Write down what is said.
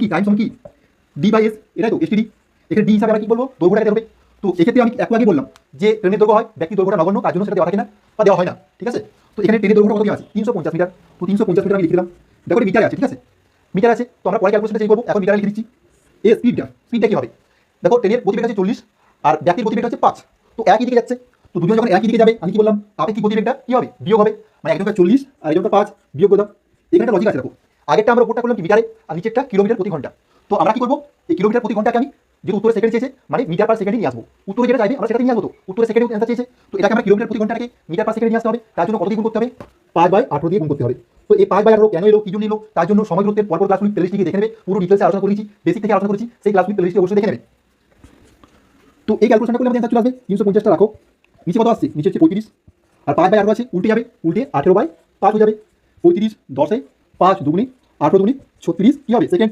কি টাইম সমান কি ডি বাই এস, এটাই তো এসটিডি। এখানে ডি হিসাবে আমরা কি বলবো, দৈর্ঘ্যটা দিতে হবে। তো এক্ষেত্রে আমি একটু আগে বললাম যে ট্রেনের দৈর্ঘ্য হয় ব্যক্তি দৈর্ঘ্যটা নগণ্য, তার জন্য সেটা দেওয়া থাকে না বা দেওয়া হয় না, ঠিক আছে। তো এখানে ট্রেনের দৈর্ঘ্য কত আছে 350 মিটার। তো 350 মিটার আমি লিখে দিলাম, দেখো মিটার আছে, ঠিক আছে, মিটার আছে। তো আমরা পরে ক্যালকুলেশনটা চেঞ্জ করবো, এখন মিটারে লিখে দিচ্ছি। এ স্পিডটা কি হবে, দেখো ট্রেনের গতিবেগ আছে 40 আর ব্যক্তির গতিবেগ হচ্ছে 5, তো একই দিকে যাচ্ছে। তো দুজন যখন একই দিকে যাবে, আমি কি বললাম আপেক্ষিক গতিবেগটা কি হবে, বিয়োগ হবে। মানে একজনটা 40 আর একজনটা 5, বিয়োগ করলাম। এখানে একটা লজিক আছে দেখো, আগেরটা আমরা উপরটা করলাম কি মিটারে আর নিচেরটা কিলোমিটার প্রতি ঘন্টা। তো আমরা কি করবো, এই কিলোমিটার প্রতি ঘন্টাকে আমি যেহেতু উত্তরে সেকেন্ড চেয়েছে মানে মিটার পার সেকেন্ডে নিয়ে আসবো। উত্তরে যেটা চাইবে আমরা সেটাতে নিয়ে আসবো, তো উত্তরে সেকেন্ডে অ্যান্সার চেয়েছে, তো এটাকে আমরা কিলোমিটার প্রতি ঘন্টাকে মিটার পার সেকেন্ডে নিয়ে আসতে হবে। তার জন্য কত দিয়ে গুণ করতে হবে, 5/18 দিয়ে গুণ করতে হবে। তো এই 5/18 কেন এলো, কি জন্য এলো, তার জন্য সময় দূরত্বের পরপর ক্লাসগুলি প্লেলিস্টে দেখে নেবে, পুরো ডিটেলসে আলোচনা করেছি, বেসিক থেকে আলোচনা করেছি, সেই ক্লাসগুলি প্লেলিস্টে অবশ্যই দেখে নেবে। তো এই ক্যালকুলেশনটা করলে আমাদের অ্যান্সার চলে আসবে 350টা রাখো, নিচে কত আসছে, নিচে হচ্ছে 35 আর 5/18 আছে, উল্টে যাবে, উল্টে 18/5 হয়ে যাবে। 35 10 5 2 8 2 36 কি হবে সেকেন্ড।